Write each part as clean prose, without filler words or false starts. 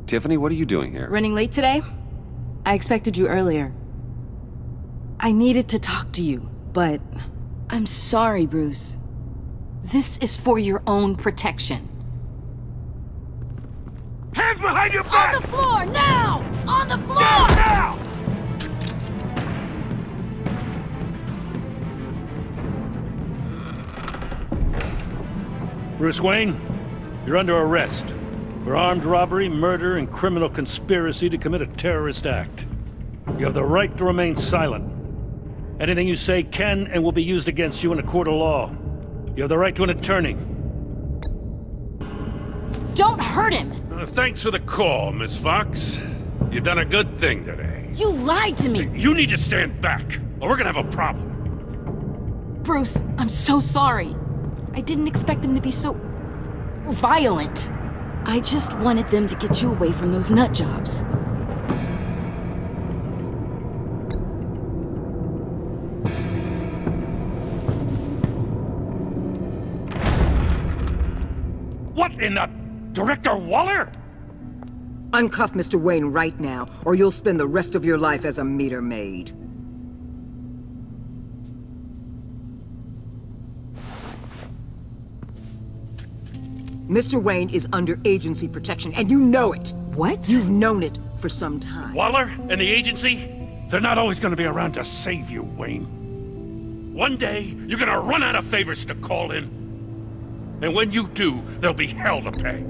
Tiffany, what are you doing here? Running late today? I expected you earlier. I needed to talk to you, but... I'm sorry, Bruce. This is for your own protection. Hands behind your back! On the floor, now! On the floor! Down now! Bruce Wayne, you're under arrest for armed robbery, murder, and criminal conspiracy to commit a terrorist act. You have the right to remain silent. Anything you say can and will be used against you in a court of law. You have the right to an attorney. Don't hurt him! Thanks for the call, Miss Fox. You've done a good thing today. You lied to me! You need to stand back, or we're gonna have a problem. Bruce, I'm so sorry. I didn't expect them to be so... violent. I just wanted them to get you away from those nut jobs. What in the... Director Waller? Uncuff Mr. Wayne right now, or you'll spend the rest of your life as a meter maid. Mr. Wayne is under agency protection, and you know it! What? You've known it for some time. Waller and the agency? They're not always gonna be around to save you, Wayne. One day, you're gonna run out of favors to call in. And when you do, there'll be hell to pay.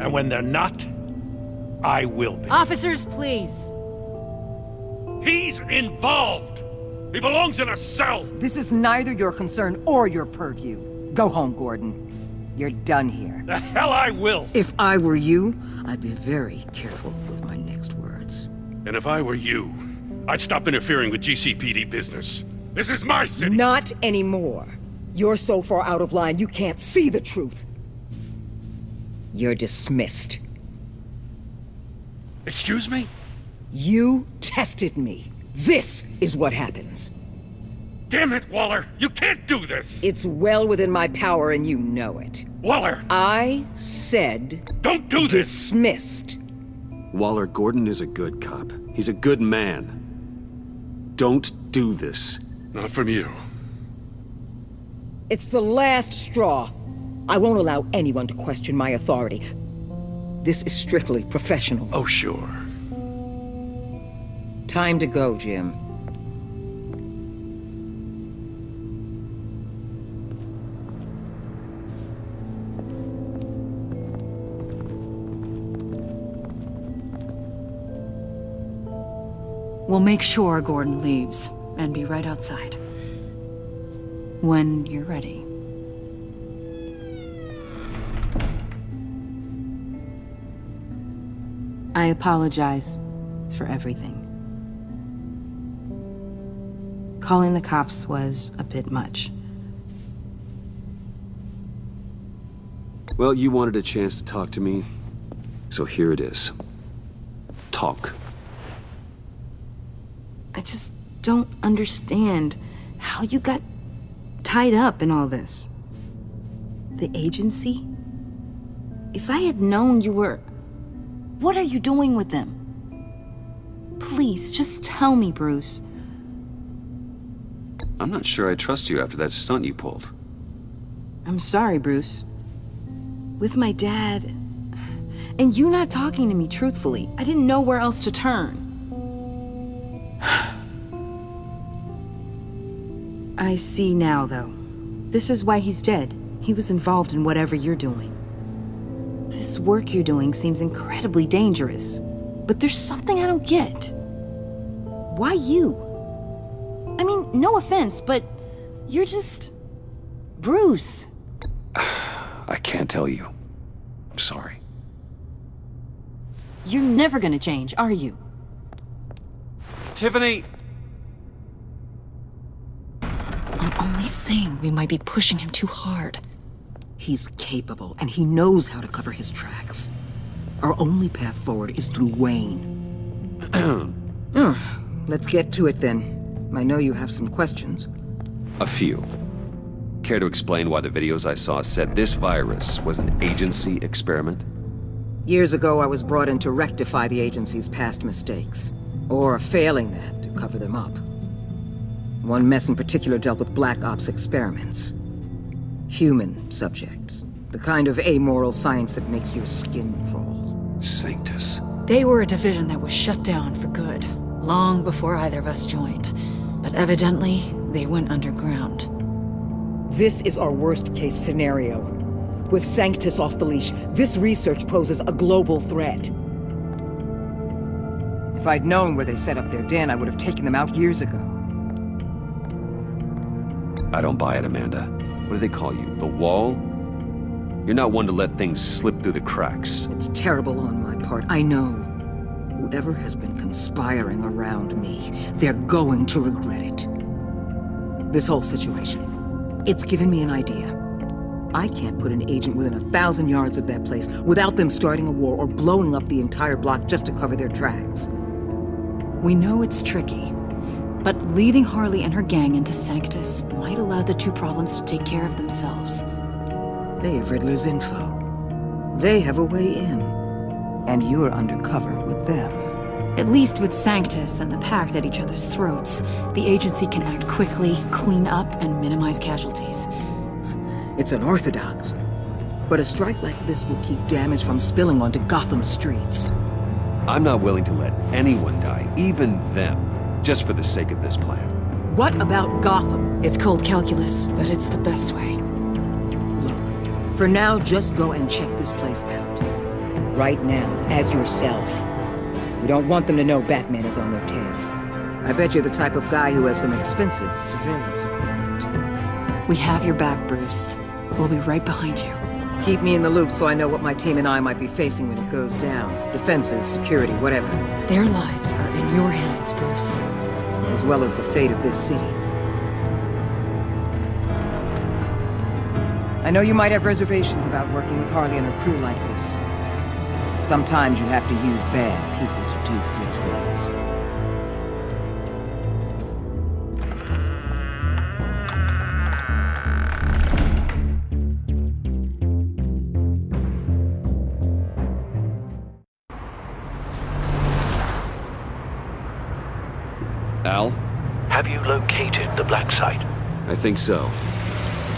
And when they're not, I will be. Officers, please. He's involved! He belongs in a cell! This is neither your concern or your purview. Go home, Gordon. You're done here. The hell I will! If I were you, I'd be very careful with my next words. And if I were you, I'd stop interfering with GCPD business. This is my city! Not anymore. You're so far out of line, you can't see the truth. You're dismissed. Excuse me? You tested me. This is what happens. Damn it, Waller! You can't do this! It's well within my power and you know it. Waller! I said... Don't do this! Dismissed. Waller, Gordon is a good cop. He's a good man. Don't do this. Not from you. It's the last straw. I won't allow anyone to question my authority. This is strictly professional. Oh, sure. Time to go, Jim. We'll make sure Gordon leaves, and be right outside. When you're ready. I apologize for everything. Calling the cops was a bit much. Well, you wanted a chance to talk to me, so here it is. Talk. I just don't understand how you got tied up in all this. The agency? If I had known you were... What are you doing with them? Please, just tell me, Bruce. I'm not sure I trust you after that stunt you pulled. I'm sorry, Bruce. With my dad... And you not talking to me truthfully, I didn't know where else to turn. I see now, though. This is why he's dead. He was involved in whatever you're doing. This work you're doing seems incredibly dangerous. But there's something I don't get. Why you? I mean, no offense, but you're just... Bruce. I can't tell you. I'm sorry. You're never gonna change, are you? Tiffany! I'm only saying we might be pushing him too hard. He's capable, and he knows how to cover his tracks. Our only path forward is through Wayne. Let's get to it then. I know you have some questions. A few. Care to explain why the videos I saw said this virus was an agency experiment? Years ago, I was brought in to rectify the agency's past mistakes. Or failing that, to cover them up. One mess in particular dealt with Black Ops experiments. Human subjects. The kind of amoral science that makes your skin crawl. Sanctus. They were a division that was shut down for good, long before either of us joined. But evidently, they went underground. This is our worst-case scenario. With Sanctus off the leash, this research poses a global threat. If I'd known where they set up their den, I would have taken them out years ago. I don't buy it, Amanda. What do they call you? The Wall? You're not one to let things slip through the cracks. It's terrible on my part, I know. Whoever has been conspiring around me, they're going to regret it. This whole situation, it's given me an idea. I can't put an agent within 1,000 yards of that place without them starting a war or blowing up the entire block just to cover their tracks. We know it's tricky, but leading Harley and her gang into Sanctus might allow the two problems to take care of themselves. They have Riddler's info. They have a way in. And you're undercover with them. At least with Sanctus and the Pact at each other's throats, the agency can act quickly, clean up, and minimize casualties. It's unorthodox. But a strike like this will keep damage from spilling onto Gotham streets. I'm not willing to let anyone die, even them, just for the sake of this plan. What about Gotham? It's cold calculus, but it's the best way. Look, for now, just go and check this place out. Right now, as yourself. We don't want them to know Batman is on their tail. I bet you're the type of guy who has some expensive surveillance equipment. We have your back, Bruce. We'll be right behind you. Keep me in the loop so I know what my team and I might be facing when it goes down. Defenses, security, whatever. Their lives are in your hands, Bruce. As well as the fate of this city. I know you might have reservations about working with Harley and her crew like this. Sometimes you have to use bad people to do good things. Al? Have you located the black site? I think so.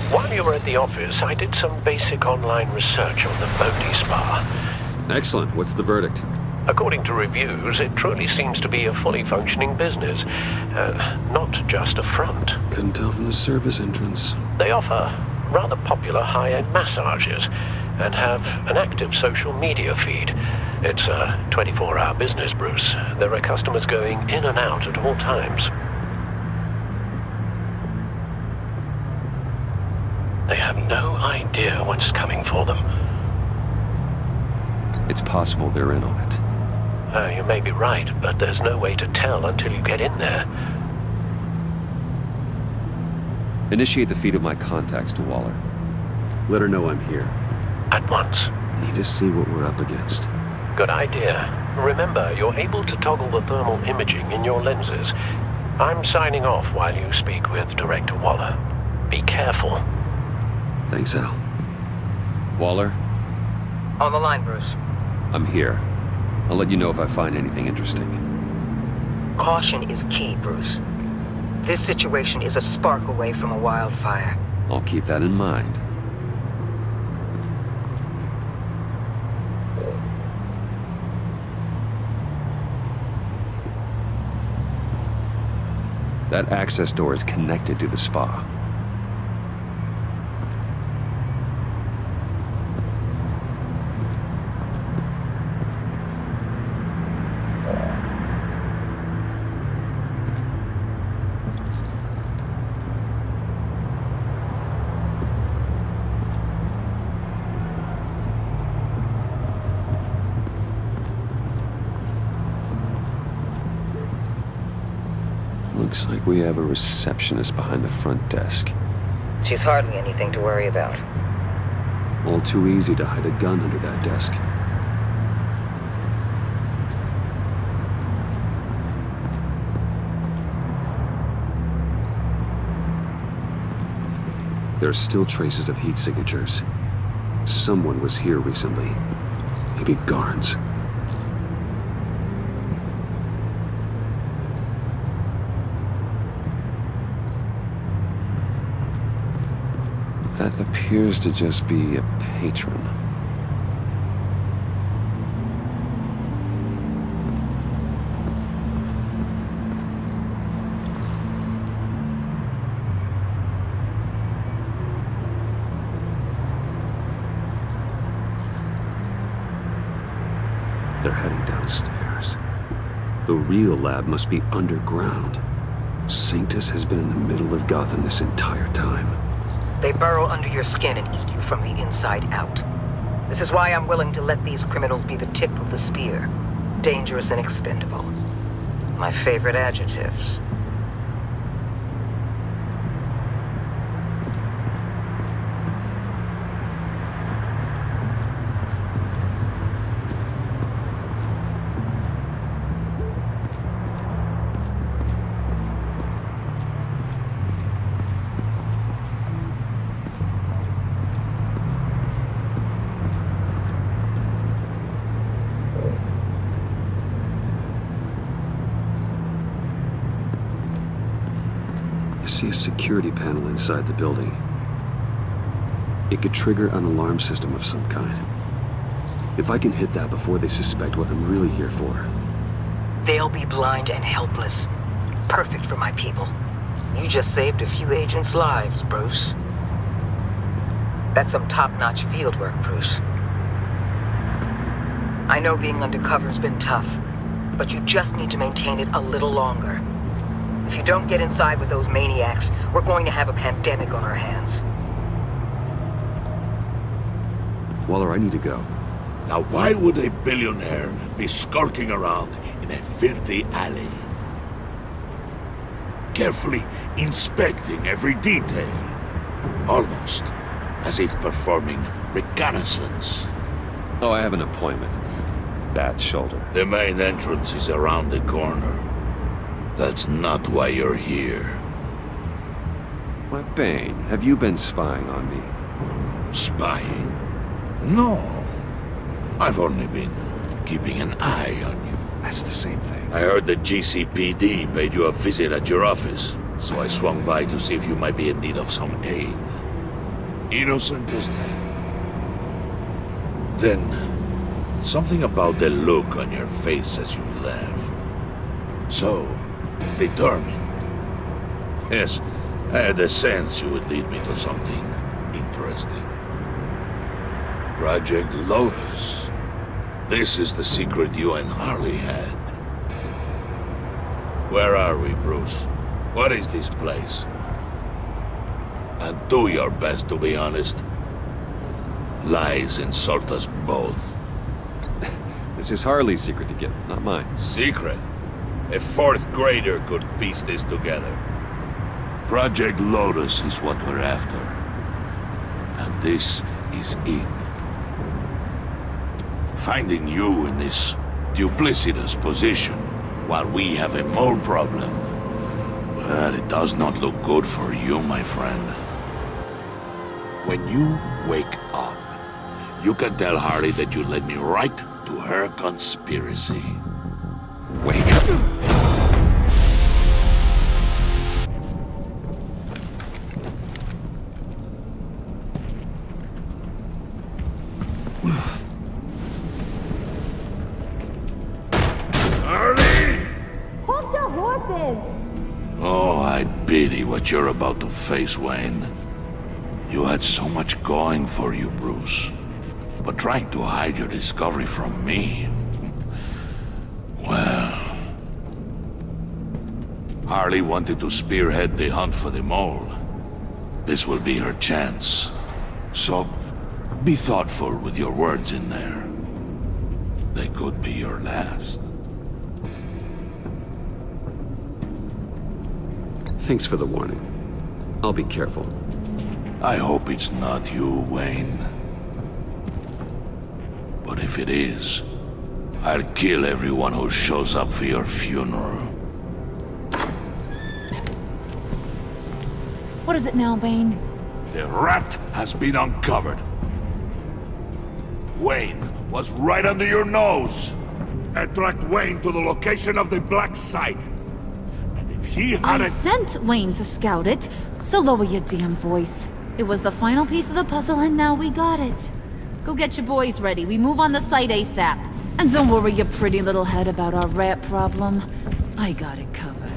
While you were at the office, I did some basic online research on the Bodhi Spa. Excellent. What's the verdict? According to reviews, it truly seems to be a fully functioning business, not just a front. Couldn't tell from the service entrance. They offer rather popular high-end massages and have an active social media feed. It's a 24-hour business, Bruce. There are customers going in and out at all times. They have no idea what's coming for them. It's possible they're in on it. You may be right, but there's no way to tell until you get in there. Initiate the feed of my contacts to Waller. Let her know I'm here. At once. Need to see what we're up against. Good idea. Remember, you're able to toggle the thermal imaging in your lenses. I'm signing off while you speak with Director Waller. Be careful. Thanks, Al. Waller? On the line, Bruce. I'm here. I'll let you know if I find anything interesting. Caution is key, Bruce. This situation is a spark away from a wildfire. I'll keep that in mind. That access door is connected to the spa. Looks like we have a receptionist behind the front desk. She's hardly anything to worry about. All too easy to hide a gun under that desk. There are still traces of heat signatures. Someone was here recently. Maybe guards. That appears to just be a patron. They're heading downstairs. The real lab must be underground. Sanctus has been in the middle of Gotham this entire time. They burrow under your skin and eat you from the inside out. This is why I'm willing to let these criminals be the tip of the spear. Dangerous and expendable. My favorite adjectives. I see a security panel inside the building. It could trigger an alarm system of some kind. If I can hit that before they suspect what I'm really here for. They'll be blind and helpless. Perfect for my people. You just saved a few agents' lives, Bruce. That's some top-notch field work, Bruce. I know being undercover's been tough, but you just need to maintain it a little longer. If you don't get inside with those maniacs, we're going to have a pandemic on our hands. Waller, I need to go. Now why would a billionaire be skulking around in a filthy alley? Carefully inspecting every detail. Almost as if performing reconnaissance. Oh, I have an appointment. Bad shoulder. The main entrance is around the corner. That's not why you're here. Why, Bane, have you been spying on me? Spying? No. I've only been keeping an eye on you. That's the same thing. I heard the GCPD paid you a visit at your office, so I swung by to see if you might be in need of some aid. Innocent as that. Then, something about the look on your face as you left. So, determined. Yes, I had a sense you would lead me to something interesting. Project Lotus. This is the secret you and Harley had. Where are we, Bruce? What is this place? And do your best to be honest. Lies insult us both. This is Harley's secret to get, not mine. Secret? A fourth grader could piece this together. Project Lotus is what we're after. And this is it. Finding you in this duplicitous position while we have a mole problem. Well, it does not look good for you, my friend. When you wake up, you can tell Harley that you led me right to her conspiracy. Wake up! Hold your horses! Oh, I pity what you're about to face, Wayne. You had so much going for you, Bruce. But trying to hide your discovery from me... Well... Harley wanted to spearhead the hunt for the mole. This will be her chance. So, be thoughtful with your words in there. They could be your last. Thanks for the warning. I'll be careful. I hope it's not you, Wayne. But if it is, I'll kill everyone who shows up for your funeral. What is it now, Bane? The rat has been uncovered. Wayne was right under your nose. I tracked Wayne to the location of the black site. And if he had I it... sent Wayne to scout it, so lower your damn voice. It was the final piece of the puzzle and now we got it. Go get your boys ready. We move on the site ASAP. And don't worry your pretty little head about our rat problem. I got it covered.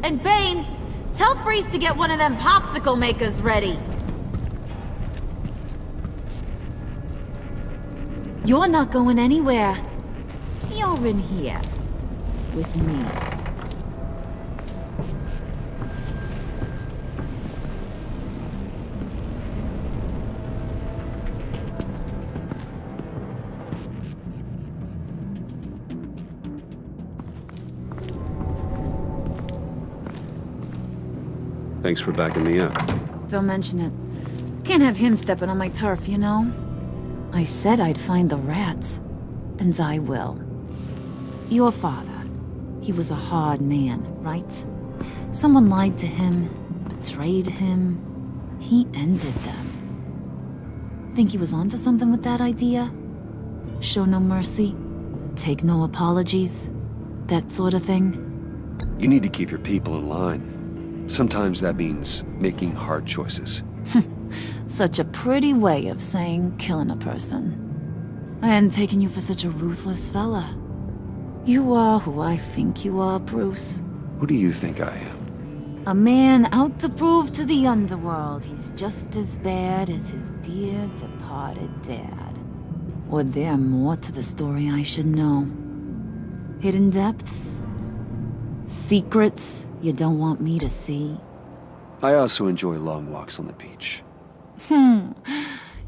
And Bane, tell Freeze to get one of them popsicle makers ready. You're not going anywhere. You're in here. With me. Thanks for backing me up. Don't mention it. Can't have him stepping on my turf, you know? I said I'd find the rats. And I will. Your father. He was a hard man, right? Someone lied to him, betrayed him. He ended them. Think he was onto something with that idea? Show no mercy? Take no apologies? That sort of thing? You need to keep your people in line. Sometimes that means making hard choices. Such a pretty way of saying killing a person. I hadn't taken you for such a ruthless fella. You are who I think you are, Bruce. Who do you think I am? A man out to prove to the underworld he's just as bad as his dear departed dad. Or there more to the story I should know? Hidden depths? Secrets you don't want me to see? I also enjoy long walks on the beach.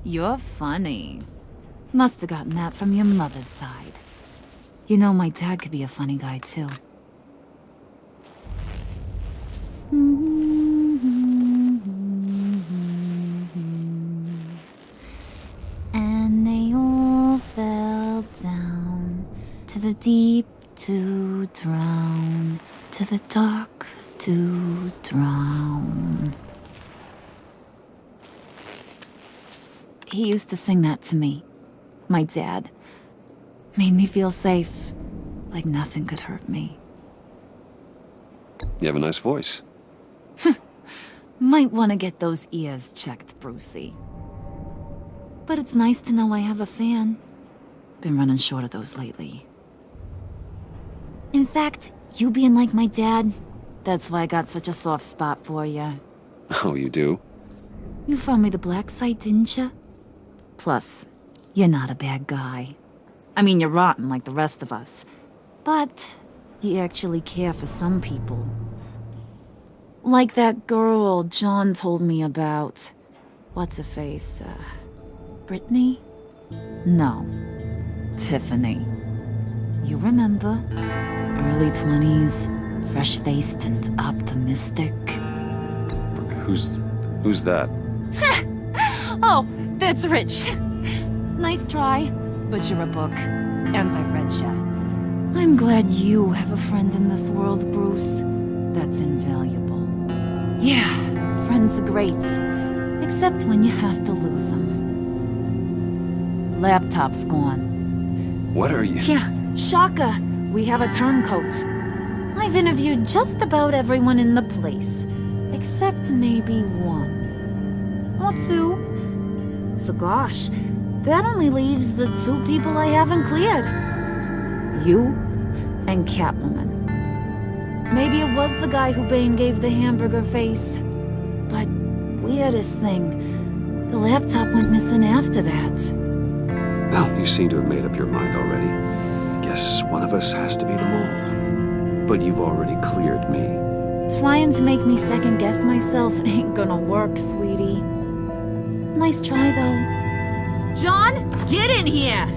You're funny. Must have gotten that from your mother's side. You know my dad could be a funny guy, too. And they all fell down to the deep to drown, to the dark to drown. He used to sing that to me. My dad. Made me feel safe. Like nothing could hurt me. You have a nice voice. Might want to get those ears checked, Brucey. But it's nice to know I have a fan. Been running short of those lately. In fact, you being like my dad, that's why I got such a soft spot for you. Oh, you do? You found me the black site, didn't you? Plus, you're not a bad guy. I mean, you're rotten like the rest of us. But you actually care for some people. Like that girl John told me about. What's her face? Brittany? No. Tiffany. You remember? Early 20s, fresh-faced and optimistic. Who's that? Oh, that's Rich. Nice try, but you're a book, and I read ya. I'm glad you have a friend in this world, Bruce. That's invaluable. Yeah, friends are great, except when you have to lose them. Laptop's gone. What are you? Yeah, shocker. We have a turncoat. I've interviewed just about everyone in the place, except maybe one. Or two. So gosh, that only leaves the two people I haven't cleared. You and Catwoman. Maybe it was the guy who Bane gave the hamburger face. But weirdest thing, the laptop went missing after that. Well, you seem to have made up your mind already. I guess one of us has to be the mole. But you've already cleared me. Trying to make me second-guess myself ain't gonna work, sweetie. Nice try, though. John, get in here!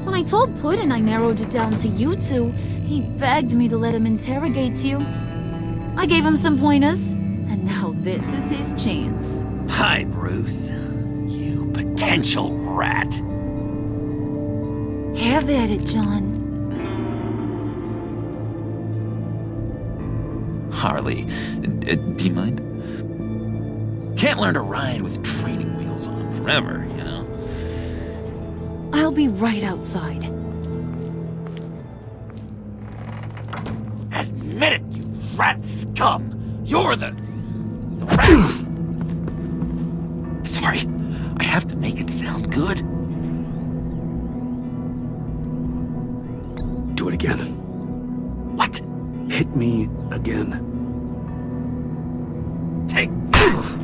When I told Puddin' I narrowed it down to you two, he begged me to let him interrogate you. I gave him some pointers, and now this is his chance. Hi, Bruce. You potential rat. Have at it, John. Harley, do you mind? Can't learn to ride with training wheels on forever, you know? I'll be right outside. Admit it, you rat scum! You're the rat! Sorry, I have to make it sound good. Do it again. What? Hit me again. Take that!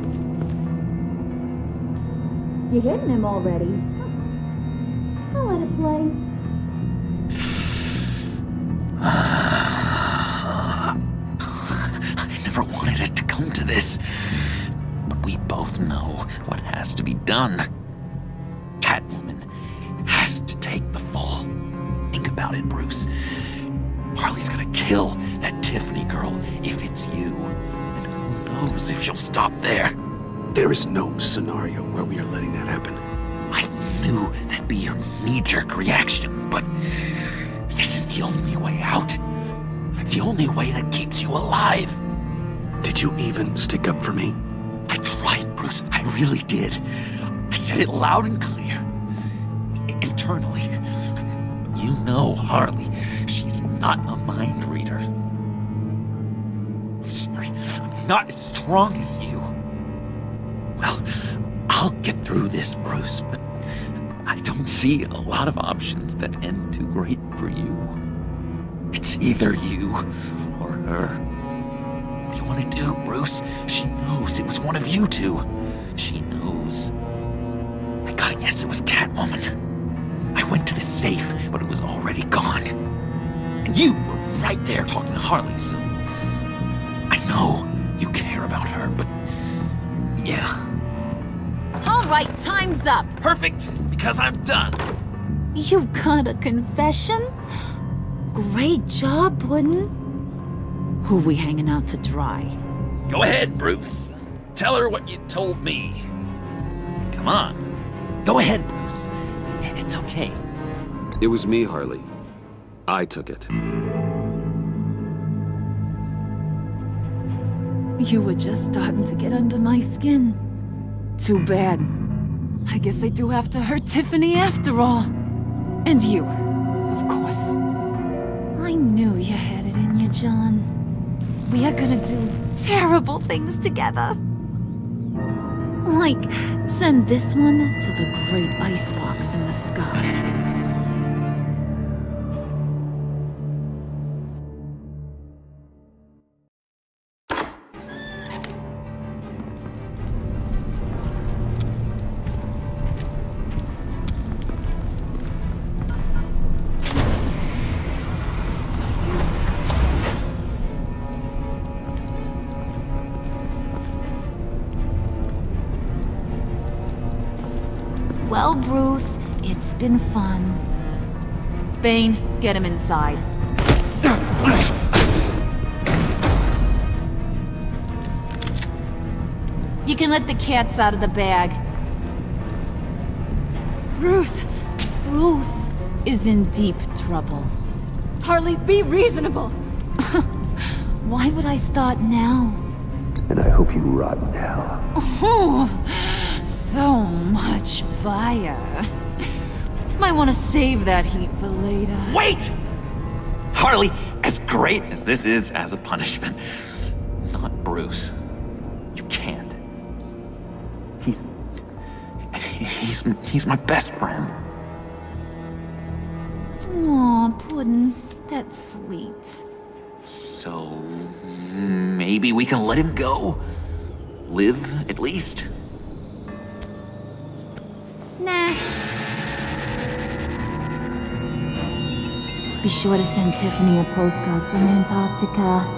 You're hitting him already. I'll let it play. I never wanted it to come to this. But we both know what has to be done. Catwoman has to take the fall. Think about it, Bruce. Harley's gonna kill that Tiffany girl if it's you. And who knows if she'll stop there. There is no scenario where we are letting that happen. I knew that'd be your knee-jerk reaction, but this is the only way out. The only way that keeps you alive. Did you even stick up for me? I tried, Bruce. I really did. I said it loud and clear. Internally. You know Harley. She's not a mind reader. I'm sorry. I'm not as strong as you. Well, I'll get through this, Bruce, but I don't see a lot of options that end too great for you. It's either you or her. What do you want to do, Bruce? She knows it was one of you two. She knows. I gotta guess it was Catwoman. I went to the safe, but it was already gone. And you were right there talking to Harley, so I know you care about her, but yeah. All right, time's up. Perfect, because I'm done. You got a confession? Great job, Puddin'. Who we hanging out to dry? Go ahead, Bruce. Tell her what you told me. Come on. Go ahead, Bruce. It's okay. It was me, Harley. I took it. You were just starting to get under my skin. Too bad. I guess I do have to hurt Tiffany after all. And you, of course. I knew you had it in you, John. We are gonna do terrible things together. Like, send this one to the great icebox in the sky. Well, Bruce, it's been fun. Bane, get him inside. You can let the cats out of the bag. Bruce is in deep trouble. Harley, be reasonable. Why would I start now? And I hope you rot in hell. Oh, so much fire. Might want to save that heat for later. Wait! Harley, as great as this is as a punishment, not Bruce. You can't. He's my best friend. Aw, Puddin', that's sweet. So maybe we can let him go? Live, at least? Nah. Be sure to send Tiffany a postcard from Antarctica.